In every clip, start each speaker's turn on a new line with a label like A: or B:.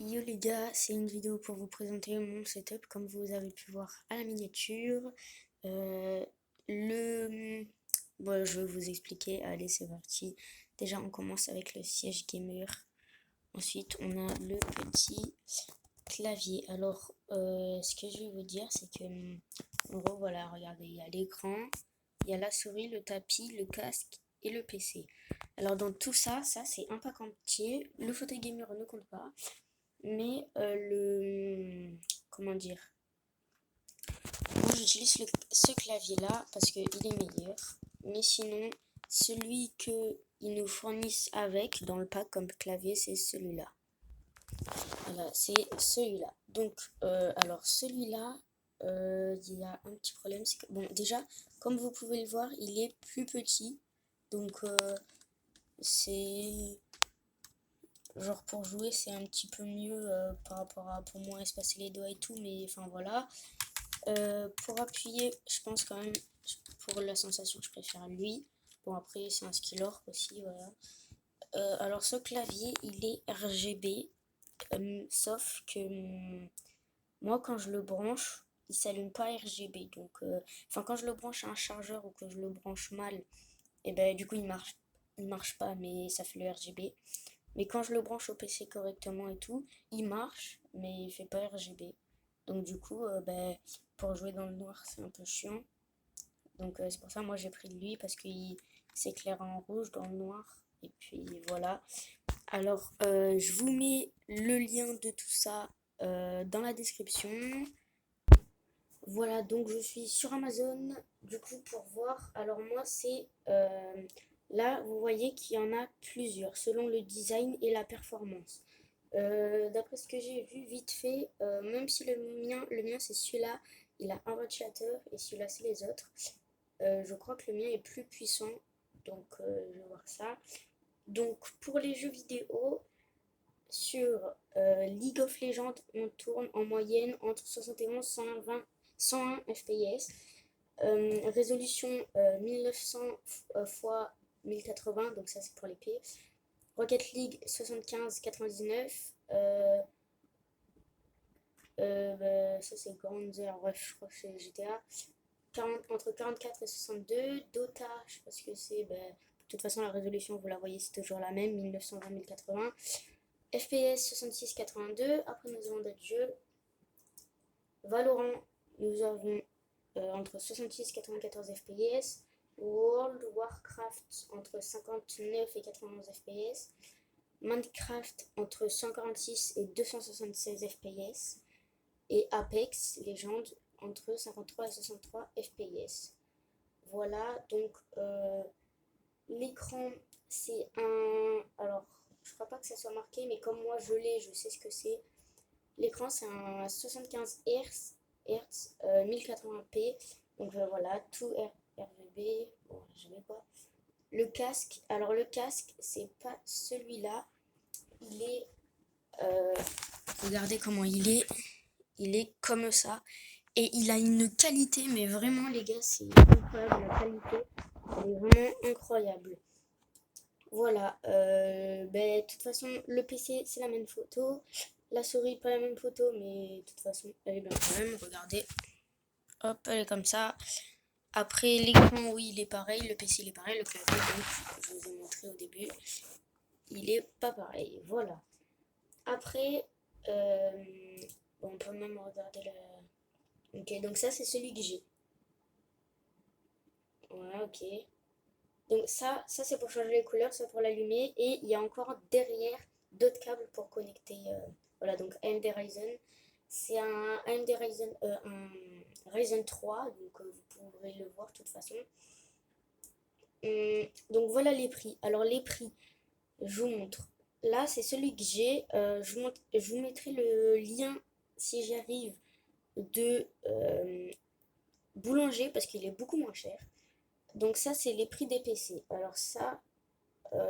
A: Yo les gars, c'est une vidéo pour vous présenter mon setup comme vous avez pu voir à la miniature. Euh, le... Bon, je vais vous expliquer, allez c'est parti. Déjà on commence avec le siège gamer. Ensuite on a le petit clavier. Alors ce que je vais vous dire c'est que en gros voilà, regardez, il y a l'écran, il y a la souris, le tapis, le casque et le PC. Alors dans tout ça, c'est un pack entier. Le fauteuil gamer ne compte pas. Mais comment dire? Moi j'utilise ce clavier là parce qu'il est meilleur. Mais sinon, celui que ils nous fournissent avec dans le pack comme clavier, c'est celui-là. Voilà, c'est celui-là. Donc, alors celui-là, il y a un petit problème, c'est que bon, déjà, comme vous pouvez le voir, il est plus petit. Donc, c'est genre pour jouer c'est un petit peu mieux par rapport à pour moi espacer les doigts et tout, mais enfin voilà. Pour appuyer, je pense quand même, pour la sensation, je préfère lui. Bon après c'est un Skillork aussi, voilà. Alors ce clavier il est RGB, sauf que moi quand je le branche il s'allume pas RGB, donc enfin quand je le branche à un chargeur ou que je le branche mal, et ben du coup il marche pas, mais ça fait le RGB. Mais quand je le branche au PC correctement et tout, il marche, mais il fait pas RGB. Donc du coup, pour jouer dans le noir, c'est un peu chiant. Donc c'est pour ça moi j'ai pris lui parce qu'il s'éclaire en rouge dans le noir. Et puis voilà. Alors je vous mets le lien de tout ça dans la description. Voilà, donc je suis sur Amazon, du coup, pour voir. Alors moi, c'est... là, vous voyez qu'il y en a plusieurs, selon le design et la performance. D'après ce que j'ai vu vite fait, même si le mien c'est celui-là, il a un ventilateur et celui-là c'est les autres. Je crois que le mien est plus puissant, donc je vais voir ça. Donc pour les jeux vidéo, sur League of Legends, on tourne en moyenne entre 71 et 101 FPS. Résolution 1900 x 1080, donc ça c'est pour l'épée. Rocket League 75-99. Ça c'est Grandeur, bref, je crois que c'est GTA. Entre 44 et 62. Dota, je sais pas ce que c'est. De toute façon, la résolution, vous la voyez, c'est toujours la même, 1920-1080. FPS 66-82. Après, nous avons d'autres jeux. Valorant, nous avons entre 66 et 94 FPS. World Warcraft entre 59 et 91 FPS. Minecraft entre 146 et 276 FPS. Et Apex Legends entre 53 et 63 FPS. Voilà, donc l'écran, c'est un... Alors, je crois pas que ça soit marqué, mais comme moi je l'ai, je sais ce que c'est. L'écran, c'est un 75 Hz, 1080p. Donc voilà, tout RGB. Bon, je vais pas. Le casque, alors le casque, c'est pas celui-là. Il est. euh, Regardez comment il est. Il est comme ça. Et il a une qualité, mais vraiment, les gars, c'est incroyable. La qualité, elle est vraiment incroyable. Voilà. De toute façon, le PC, c'est la même photo. La souris, pas la même photo, mais de toute façon, elle est bien quand même. Regardez. Hop, elle est comme ça. Après, l'écran, oui, il est pareil. Le PC, il est pareil. Le clavier, donc, je vous ai montré au début, il est pas pareil. Voilà. Après, bon, on peut même regarder la... Ok, donc ça, c'est celui que j'ai. Voilà, ok. Donc ça c'est pour changer les couleurs, ça pour l'allumer. Et il y a encore derrière d'autres câbles pour connecter. Voilà, donc AMD Ryzen. C'est un AMD Ryzen, un Ryzen 3, donc vous pourrez le voir de toute façon. Donc voilà les prix. Alors les prix, je vous montre. Là, c'est celui que j'ai. Je vous mettrai le lien, si j'y arrive, de Boulanger, parce qu'il est beaucoup moins cher. Donc ça, c'est les prix des PC. Alors ça,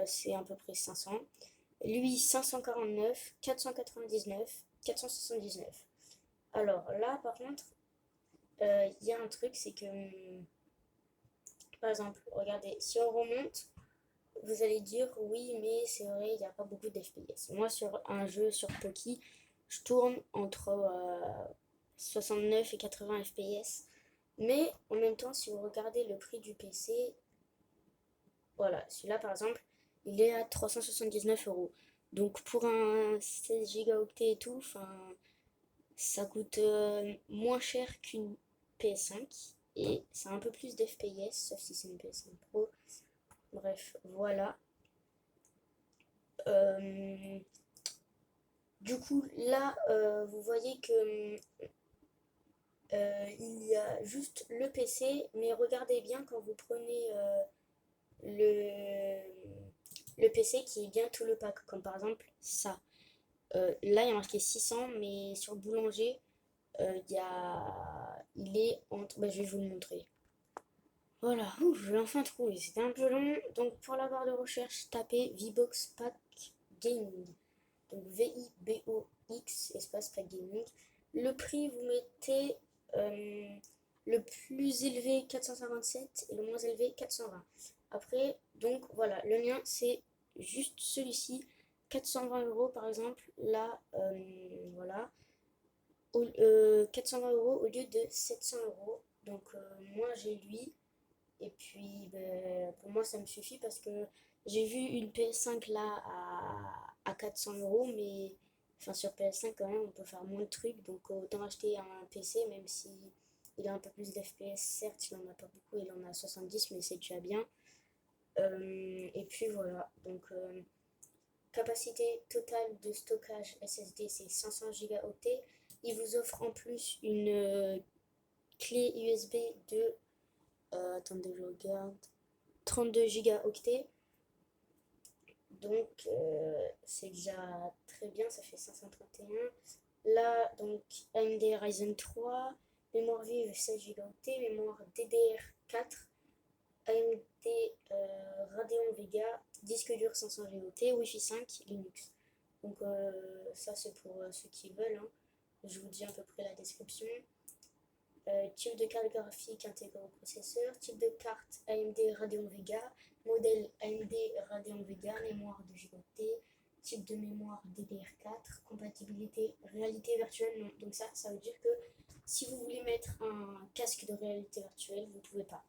A: c'est à peu près 500. Lui, 549, 499, 479. Alors là, par contre, il y a un truc, c'est que, par exemple, regardez, si on remonte, vous allez dire oui, mais c'est vrai, il n'y a pas beaucoup d'FPS. Moi, sur un jeu sur Poki, je tourne entre 69 et 80 FPS. Mais en même temps, si vous regardez le prix du PC, voilà, celui-là par exemple, il est à 379 €. Donc pour un 16 gigaoctets et tout, ça coûte moins cher qu'une PS5 et c'est un peu plus d'FPS, sauf si c'est une PS5 Pro. Bref, voilà. Euh, du coup, là, vous voyez que il y a juste le PC, mais regardez bien quand vous prenez le, le PC qui est bien tout le pack, comme par exemple ça. Là, il y a marqué 600, mais sur Boulanger, il est entre. Bah, je vais vous le montrer. Voilà, ouh, je l'ai enfin trouvé. C'était un peu long. Donc, pour la barre de recherche, tapez VBox Pack Gaming. Donc, VIBOX espace Pack Gaming. Le prix, vous mettez euh, le plus élevé 457 et le moins élevé 420. Après, donc voilà, le mien c'est juste celui-ci, 420 € par exemple. Là, voilà, 420 € au lieu de 700 €. Donc, moi j'ai lui. Et puis, ben, pour moi, ça me suffit parce que j'ai vu une PS5 là à 400 €, mais enfin, sur PS5, quand même, on peut faire moins de trucs. Donc, autant acheter un PC, même si il a un peu plus d'FPS. Certes, il en a pas beaucoup, il en a 70, mais c'est déjà bien. Et puis voilà. Donc, capacité totale de stockage SSD, c'est 500 gigaoctets. Il vous offre en plus une clé USB de attendez, je regarde. 32 gigaoctets. Donc, c'est déjà très bien, ça fait 531. Là, donc, AMD Ryzen 3, mémoire vive 16 gigaoctets, mémoire DDR4, AMD Radeon Vega, disque dur 500 gigaoctets, Wi-Fi 5, Linux. Donc, ça, c'est pour ceux qui veulent, hein. Je vous dis à peu près la description. Type de carte graphique intégré au processeur, type de carte AMD Radeon Vega, modèle AMD Radeon Vega, mémoire 2 Go, type de mémoire DDR4, compatibilité réalité virtuelle, non. Donc ça veut dire que si vous voulez mettre un casque de réalité virtuelle, vous ne pouvez pas.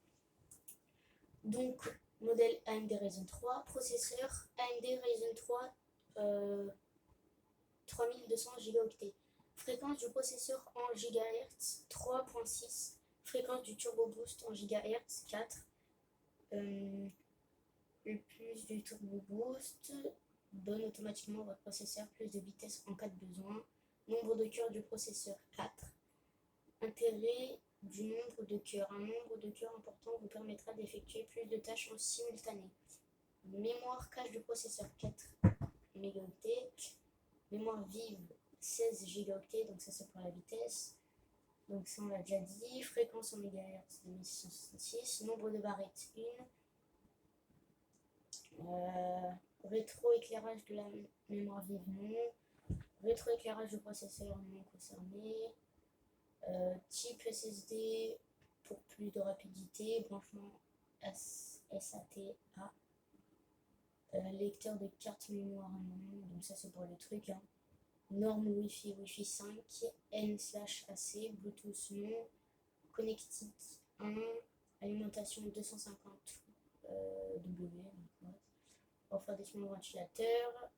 A: Donc, modèle AMD Ryzen 3, processeur AMD Ryzen 3 3200 gigaoctets. Fréquence du processeur en GHz 3.6. Fréquence du turbo boost en GHz 4. Le plus du turbo boost donne automatiquement votre processeur plus de vitesse en cas de besoin. Nombre de cœurs du processeur 4. Intérêt du nombre de cœurs. Un nombre de cœurs important vous permettra d'effectuer plus de tâches en simultané. Mémoire cache du processeur 4 mégaoctets. Mémoire vive 16 gigaoctets, donc ça c'est pour la vitesse. Donc ça on l'a déjà dit. Fréquence en mégahertz 2666. Nombre de barrettes 1. Rétroéclairage de la mémoire vive non. Rétroéclairage du processeur non concerné. Type SSD pour plus de rapidité. Branchement SATA. Lecteur de carte mémoire non. Donc ça c'est pour les trucs, hein. Norme Wi-Fi, Wi-Fi 5, N/AC, Bluetooth non, connectique 1, alimentation 250 W, refroidissement ventilateur,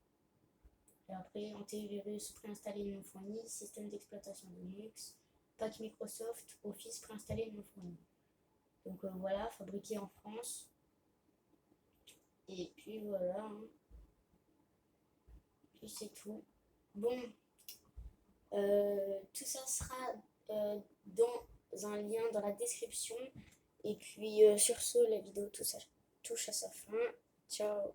A: et après antivirus préinstallé non fourni, système d'exploitation de Linux, pack Microsoft, Office préinstallé non fourni. Donc voilà, fabriqué en France. Et puis voilà, hein. Puis c'est tout. Bon, tout ça sera dans un lien dans la description. Et puis sur ce, la vidéo touche à sa fin. Ciao.